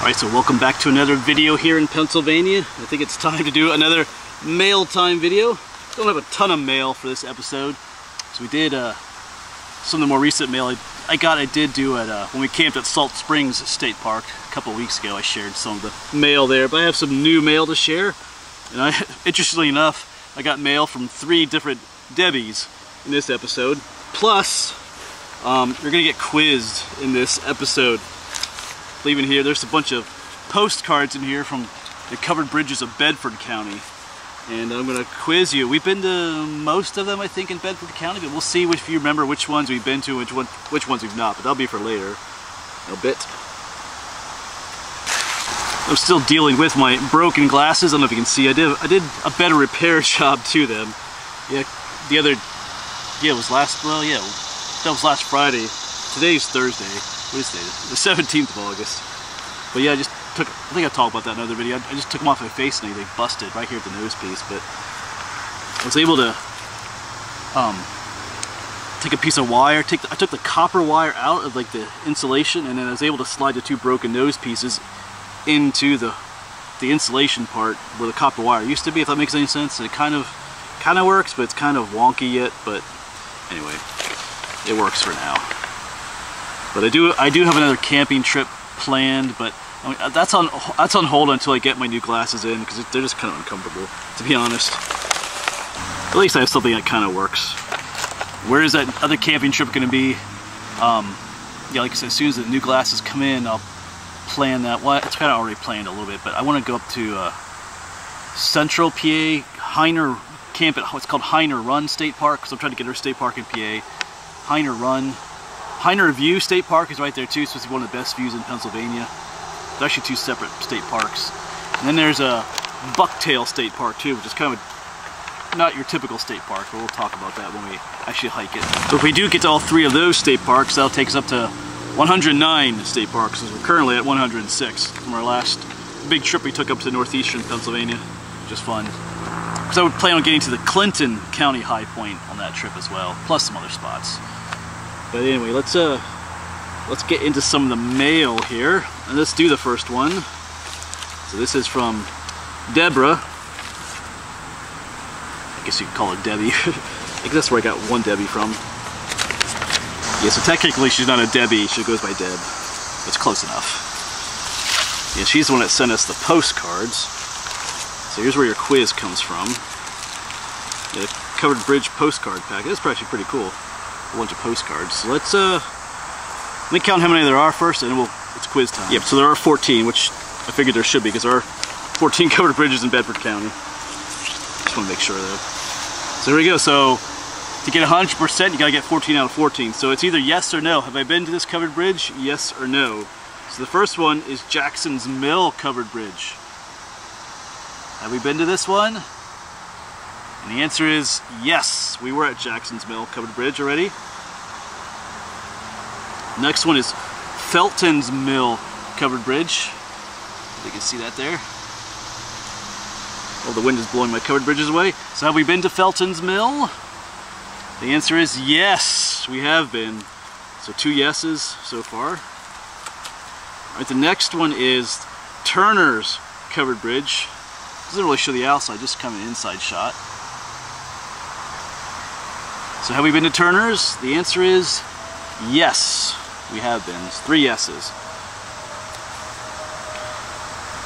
Alright, so welcome back to another video here in Pennsylvania. I think it's time to do another mail time video. Don't have a ton of mail for this episode. So we did some of the more recent mail I did do at when we camped at Salt Springs State Park a couple weeks ago. I shared some of the mail there, but I have some new mail to share. And interestingly enough, I got mail from 3 different Debbies in this episode. Plus, you're gonna get quizzed in this episode. Leaving here, there's a bunch of postcards in here from the covered bridges of Bedford County, and I'm gonna quiz you. We've been to most of them, I think, in Bedford County, but we'll see if you remember which ones we've been to and which ones we've not, but that'll be for later in a bit. I'm still dealing with my broken glasses. I don't know if you can see, I did a better repair job to them. Yeah, it was last Friday. Today's Thursday. What is today? The 17th of August. But yeah, I think I talked about that in another video. I just took them off my face and they busted right here at the nose piece. But I was able to take a piece of wire. I took the copper wire out of like the insulation, and then I was able to slide the 2 broken nose pieces into the insulation part where the copper wire used to be. If that makes any sense. And it kind of works, but it's kind of wonky yet. But anyway, it works for now. But I do have another camping trip planned, but I mean, that's on hold until I get my new glasses in, because they're just kind of uncomfortable, to be honest. At least I have something that kind of works. Where is that other camping trip going to be? Yeah, like I said, as soon as the new glasses come in, I'll plan that. Well, it's kind of already planned a little bit, but I want to go up to Central PA, Heiner camp at what's called Heiner Run State Park, because I'm trying to get our state park in PA. Heiner Run. Heiner View State Park is right there too. It's supposed to be one of the best views in Pennsylvania. There's actually 2 separate state parks. And then there's a Bucktail State Park too, which is kind of not your typical state park, but we'll talk about that when we actually hike it. So if we do get to all 3 of those state parks, that'll take us up to 109 state parks, because we're currently at 106 from our last big trip we took up to northeastern Pennsylvania, which is fun. Because I would plan on getting to the Clinton County high point on that trip as well, plus some other spots. But anyway, let's get into some of the mail here, and let's do the first one. So this is from Deborah. I guess you could call her Debbie. I guess that's where I got one Debbie from. Yeah, so technically she's not a Debbie, she goes by Deb. It's close enough. Yeah, she's the one that sent us the postcards. So here's where your quiz comes from. Yeah, the covered bridge postcard packet. That's actually pretty cool. A bunch of postcards. So let me count how many there are first, and then it's quiz time. Yep, so there are 14, which I figured there should be, because there are 14 covered bridges in Bedford County. Just want to make sure of that. So here we go. So to get 100%, you gotta get 14 out of 14. So it's either yes or no. Have I been to this covered bridge? Yes or no. So the first one is Jackson's Mill covered bridge. Have we been to this one? And the answer is yes. We were at Jackson's Mill covered bridge already. Next one is Felton's Mill covered bridge. You can see that there. Oh, the wind is blowing my covered bridges away. So have we been to Felton's Mill? The answer is yes, we have been. So 2 yeses so far. All right, the next one is Turner's covered bridge. Doesn't really show the outside, just kind of an inside shot. So have we been to Turner's? The answer is yes, we have been. It's 3 yeses.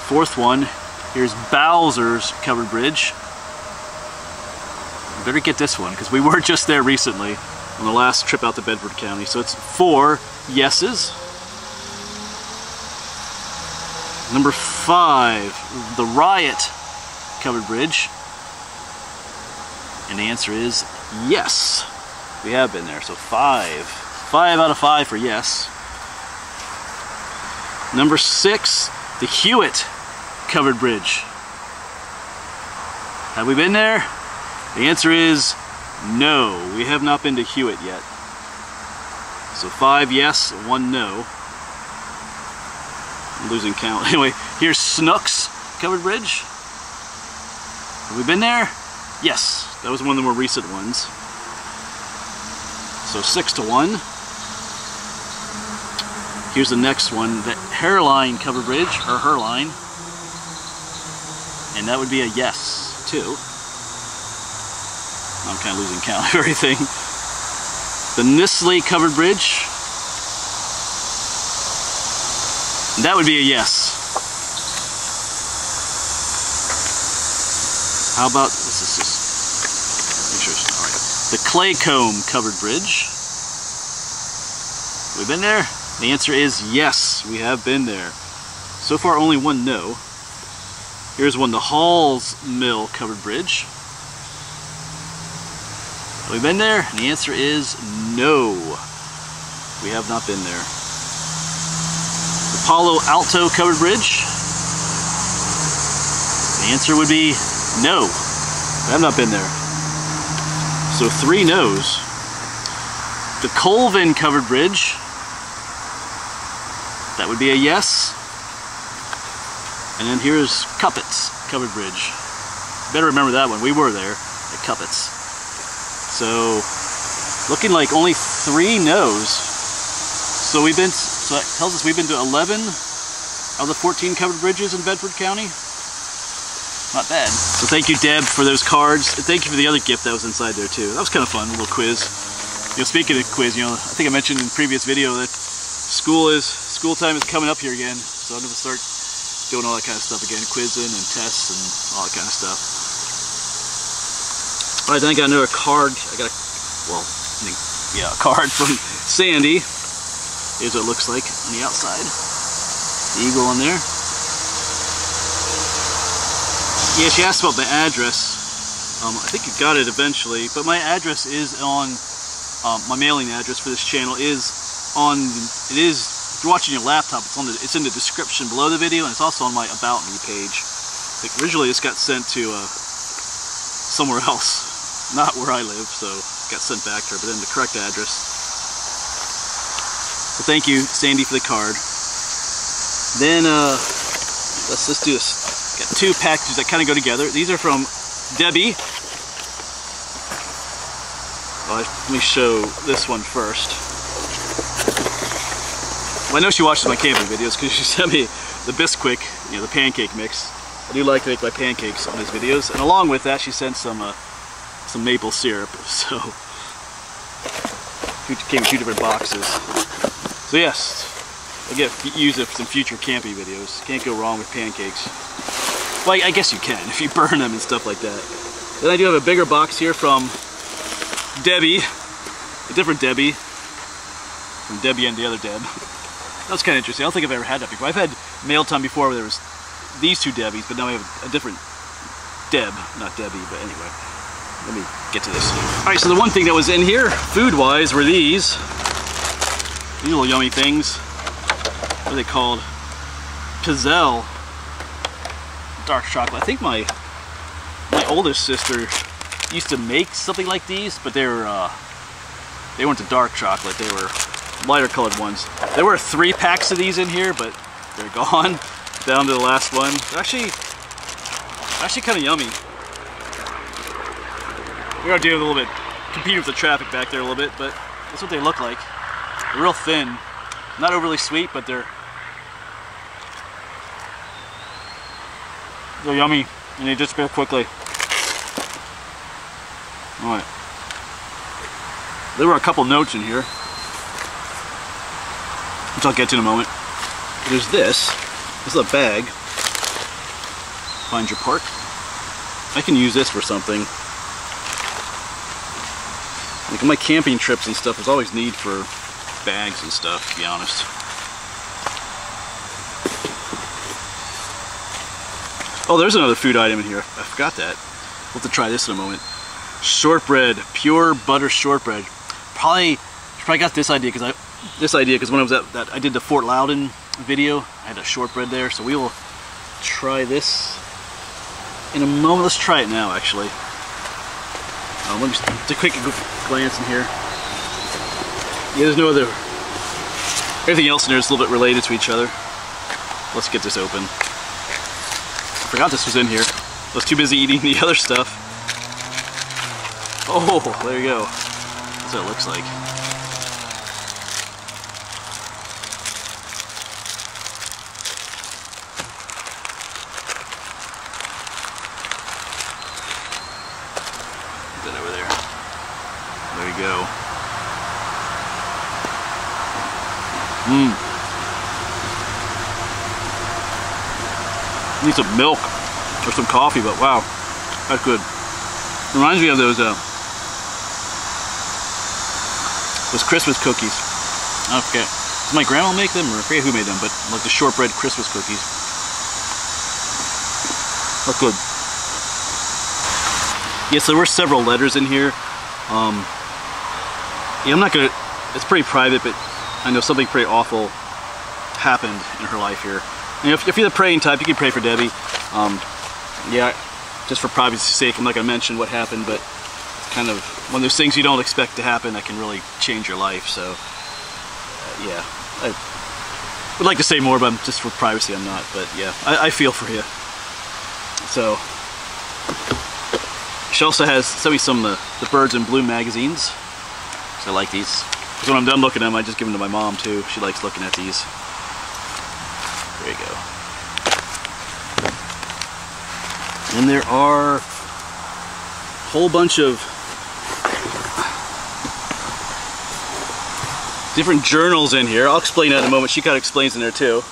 Fourth one, here's Bowser's covered bridge. You better get this one, because we were just there recently on the last trip out to Bedford County. So it's 4 yeses. Number 5, the Riot covered bridge. And the answer is yes, we have been there. So 5 out of 5 for yes. Number 6, the Hewitt covered bridge. Have we been there? The answer is no, we have not been to Hewitt yet. So 5 yes, 1 no. I'm losing count. Anyway, here's Snook's covered bridge. Have we been there? Yes, that was one of the more recent ones. So 6 to 1. Here's the next one, the hairline covered bridge, or her line. And that would be a yes, too. I'm kind of losing count of everything. The Nestle covered bridge. And that would be a yes. How about, this is just, make sure it's, all right. The clay comb covered bridge. We've been there? The answer is yes, we have been there. So far only one no. Here's one, the Hall's Mill covered bridge. Have we been there? And the answer is no. We have not been there. The Palo Alto covered bridge. The answer would be no. We have not been there. So 3 no's. The Colvin covered bridge. That would be a yes. And then here's Cuppets covered bridge. Better remember that one. We were there at Cuppets. So looking like only 3 no's. So that tells us we've been to 11 of the 14 covered bridges in Bedford County. Not bad. So thank you, Deb, for those cards. And thank you for the other gift that was inside there too. That was kind of fun, a little quiz. You know, speaking of quiz, you know, I think I mentioned in the previous video that school time is coming up here again. So I'm gonna start doing all that kind of stuff again, quizzing and tests and all that kind of stuff. All right, then I got another card. I got a card from Sandy. Here's what it looks like on the outside. The eagle on there. Yeah, she asked about my address. I think you got it eventually, but my address is on, my mailing address for this channel is on, if you're watching your laptop, it's in the description below the video, and it's also on my About Me page. Like, originally this got sent to somewhere else, not where I live, so it got sent back to her, but then the correct address. So thank you, Sandy, for the card. Then, let's do this. Got 2 packages that kind of go together. These are from Debbie. Let me show this one first. Well, I know she watches my camping videos because she sent me the Bisquick, you know, the pancake mix. I do like to make my pancakes on these videos, and along with that, she sent some maple syrup. So, it came in 2 different boxes. So yes, I'll use it for some future camping videos. Can't go wrong with pancakes. Well, I guess you can if you burn them and stuff like that. Then I do have a bigger box here from Debbie, a different Debbie, from Debbie and the other Deb. That was kind of interesting. I don't think I've ever had that before. I've had mail time before where there was these 2 Debbies, but now we have a different Deb, not Debbie, but anyway. Let me get to this. All right, so the one thing that was in here, food-wise, were these little yummy things. What are they called? Pizzelle dark chocolate. I think my oldest sister used to make something like these, but they weren't the dark chocolate. They were lighter colored ones. There were 3 packs of these in here, but they're gone. Down to the last one. They're actually kind of yummy. We're gonna do a little bit, compete with the traffic back there a little bit, but that's what they look like. They're real thin, not overly sweet, but they're yummy, and they disappear quickly. All right. There were a couple notes in here, which I'll get to in a moment. There's this. This is a bag. Find your part. I can use this for something. Like on my camping trips and stuff, there's always need for bags and stuff, to be honest. Oh, there's another food item in here. I forgot that. We'll have to try this in a moment. Shortbread, pure butter shortbread. Probably got this idea because when I was at that, I did the Fort Loudon video. I had a shortbread there, so we will try this in a moment. Let's try it now, actually. Let me just take a quick glance in here. Yeah, there's no other. Everything else in there is a little bit related to each other. Let's get this open. I forgot this was in here. I was too busy eating the other stuff. Oh, there you go. That's what it looks like. Need some milk or some coffee, but wow, that's good. Reminds me of those Christmas cookies. I forget. Did my grandma make them, or I forget who made them, but like the shortbread Christmas cookies. That's good. Yes, there were several letters in here. Yeah, I'm not gonna. It's pretty private, but I know something pretty awful happened in her life here. And if you're the praying type, you can pray for Debbie. Yeah, just for privacy's sake, I'm not gonna mention what happened, but it's kind of one of those things you don't expect to happen that can really change your life. So, yeah, I would like to say more, but just for privacy, I'm not. But yeah, I feel for you. So, she also has sent me some of the Birds in Bloom magazines. So I like these. Because when I'm done looking at them, I just give them to my mom too. She likes looking at these. There you go. And there are a whole bunch of different journals in here. I'll explain that in a moment. She kind of explains in there too.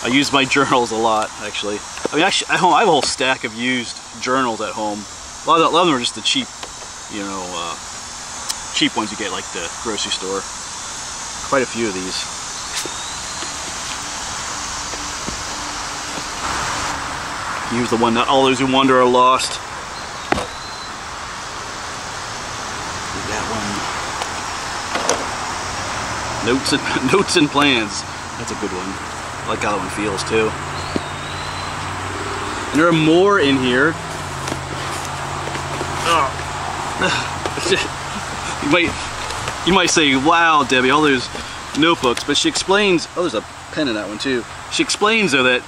I use my journals a lot, actually. I mean, actually, at home I have a whole stack of used journals at home. A lot of them are just the cheap, you know, cheap ones you get like the grocery store. Quite a few of these. Here's the one that all those who wander are lost. That one. Notes and plans. That's a good one. I like how that one feels too. And there are more in here. You might say, wow, Debbie, all those notebooks, but she explains, oh, there's a pen in that one too. She explains though that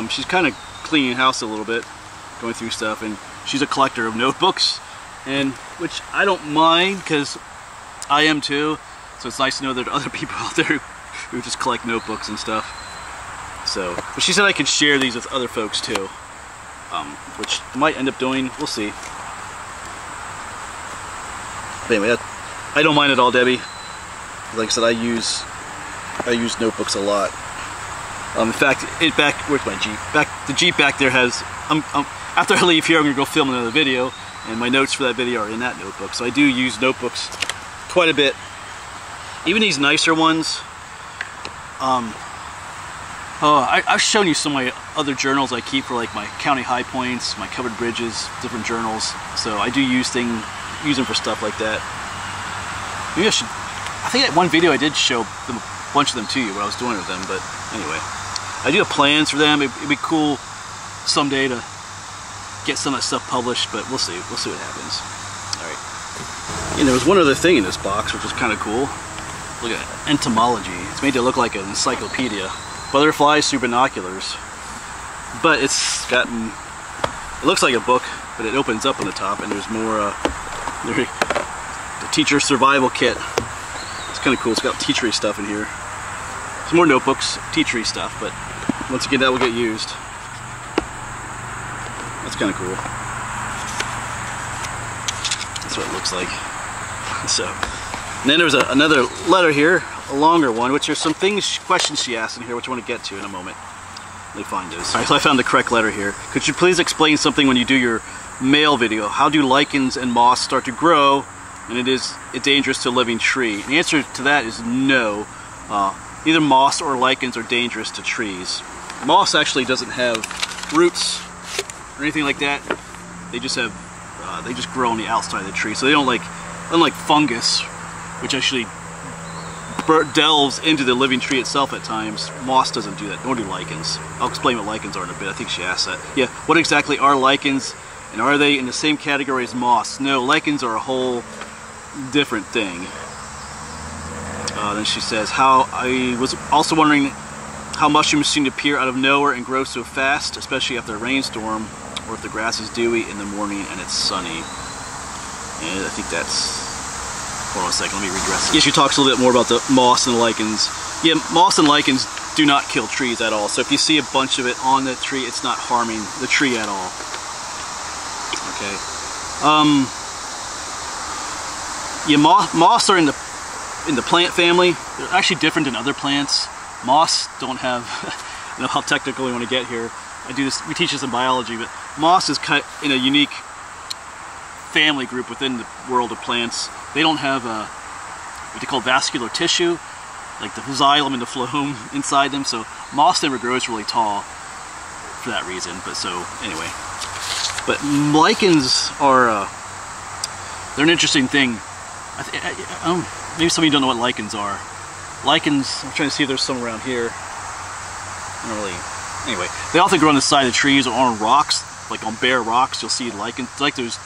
she's kind of cleaning house a little bit, going through stuff, and she's a collector of notebooks, and which I don't mind because I am too. So it's nice to know that there are other people out there who just collect notebooks and stuff. So, but she said I could share these with other folks too, which I might end up doing. We'll see. But anyway, I don't mind at all, Debbie. Like I said, I use notebooks a lot. In fact, where's my Jeep? The Jeep back there has. After I leave here, I'm gonna go film another video, and my notes for that video are in that notebook. So I do use notebooks quite a bit. Even these nicer ones. I've shown you some of my other journals I keep for like my county high points, my covered bridges, different journals. So I do use them for stuff like that. Maybe I should. I think at one video I did show them, a bunch of them to you, what I was doing with them. But anyway, I do have plans for them. It'd be cool someday to get some of that stuff published, but we'll see. We'll see what happens. All right. And there was one other thing in this box, which was kind of cool. Look at it. Entomology. It's made to look like an encyclopedia. Butterflies through binoculars. But it's gotten. It looks like a book, but it opens up on the top, and there's more. The teacher survival kit. It's kind of cool. It's got teachery stuff in here. Some more notebooks, teachery stuff, but once again, that will get used. That's kind of cool. That's what it looks like. So, and then there's another letter here, a longer one, which are some questions she asked in here, which I want to get to in a moment. Let me find those. All right, so I found the correct letter here. Could you please explain something when you do your mail video? How do lichens and moss start to grow, and is it dangerous to a living tree? And the answer to that is no. Neither moss or lichens are dangerous to trees. Moss actually doesn't have roots or anything like that. They just have, they just grow on the outside of the tree. So they don't like, unlike fungus, which actually delves into the living tree itself at times. Moss doesn't do that, nor do lichens. I'll explain what lichens are in a bit. I think she asked that. Yeah, what exactly are lichens, and are they in the same category as moss? No, lichens are a whole different thing. Then she says, I was also wondering how mushrooms seem to appear out of nowhere and grow so fast, especially after a rainstorm, or if the grass is dewy in the morning and it's sunny. And I think that's, hold on a second, let me redress. Yeah, she talks a little bit more about the moss and lichens. Yeah, moss and lichens do not kill trees at all. So if you see a bunch of it on the tree, it's not harming the tree at all. Okay. Yeah, moss are in the in the plant family. They're actually different than other plants. Moss don't have, I don't know how technical we want to get here. We teach this in biology, but moss is cut in a unique family group within the world of plants. They don't have what they call vascular tissue, like the xylem and the phloem inside them, so moss never grows really tall for that reason. But so anyway, but lichens are they're an interesting thing. Maybe some of you don't know what lichens are. Lichens, I'm trying to see if there's some around here. I don't really. Anyway, they often grow on the side of trees or on rocks, like on bare rocks. You'll see lichens. Like there's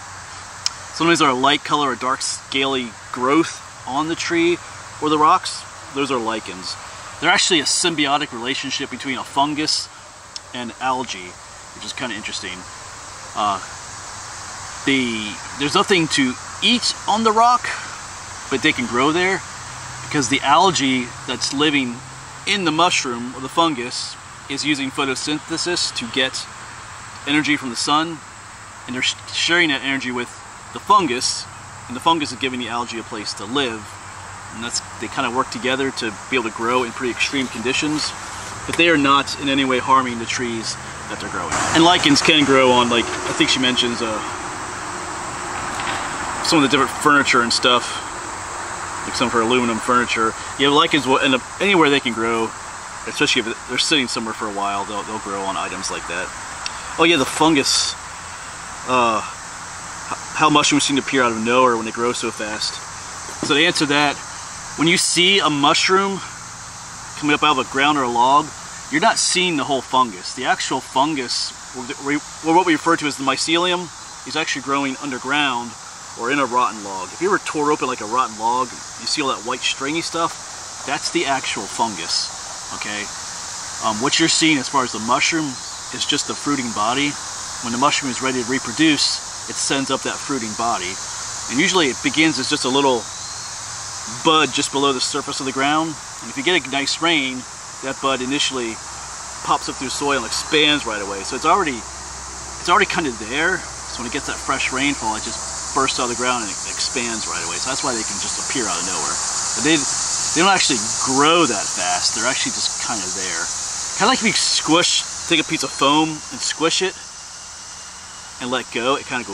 sometimes there are light color or dark scaly growth on the tree or the rocks. Those are lichens. They're actually a symbiotic relationship between a fungus and algae, which is kind of interesting. There's nothing to eat on the rock, but they can grow there because the algae that's living in the mushroom or the fungus is using photosynthesis to get energy from the sun, and they're sharing that energy with the fungus, and the fungus is giving the algae a place to live, and they kind of work together to be able to grow in pretty extreme conditions, but they are not in any way harming the trees that they're growing. And lichens can grow on, like, I think she mentions some of the different furniture and stuff, like some of her aluminum furniture. Yeah, lichens will end up anywhere they can grow, especially if they're sitting somewhere for a while. They'll grow on items like that. Oh yeah, the fungus. How mushrooms seem to appear out of nowhere when they grow so fast. So to answer that, when you see a mushroom coming up out of a ground or a log, you're not seeing the whole fungus. The actual fungus, or what we refer to as the mycelium, is actually growing underground or in a rotten log. If you ever tore open like a rotten log, you see all that white stringy stuff, that's the actual fungus, okay? What you're seeing as far as the mushroom is just the fruiting body. When the mushroom is ready to reproduce, it sends up that fruiting body. And usually it begins as just a little bud just below the surface of the ground. And if you get a nice rain, that bud initially pops up through soil and expands right away. So it's already kind of there. So when it gets that fresh rainfall, it just bursts out of the ground and it expands right away. So that's why they can just appear out of nowhere. But they don't actually grow that fast. They're actually just kind of there. Kind of like if you take a piece of foam and squish it and let go, it kind of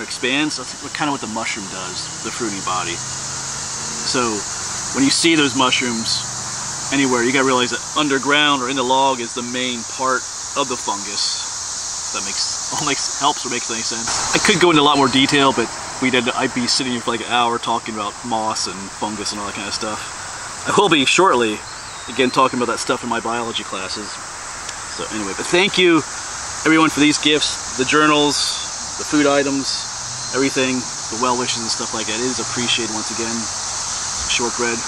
expands. That's kind of what the mushroom does, the fruiting body. So when you see those mushrooms anywhere, you gotta realize that underground or in the log is the main part of the fungus. That helps or makes any sense. I could go into a lot more detail, but I'd be sitting here for like an hour talking about moss and fungus and all that kind of stuff. I will be shortly, again, talking about that stuff in my biology classes. So anyway, but thank you everyone for these gifts, the journals, the food items, everything, the well wishes and stuff like that. It is appreciated once again. Shortbread.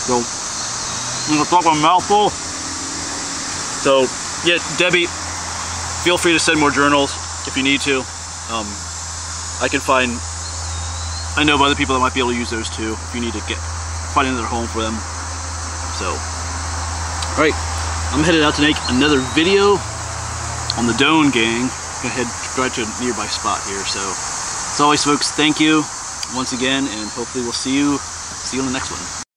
So, I'm gonna talk my mouth full. So, yeah, Debbie, feel free to send more journals if you need to. I know of other people that might be able to use those too if you need to find another home for them. So, alright, I'm headed out to make another video on the Doan gang. Go ahead, right to a nearby spot here. So, as always, folks, thank you once again, and hopefully we'll see you in the next one.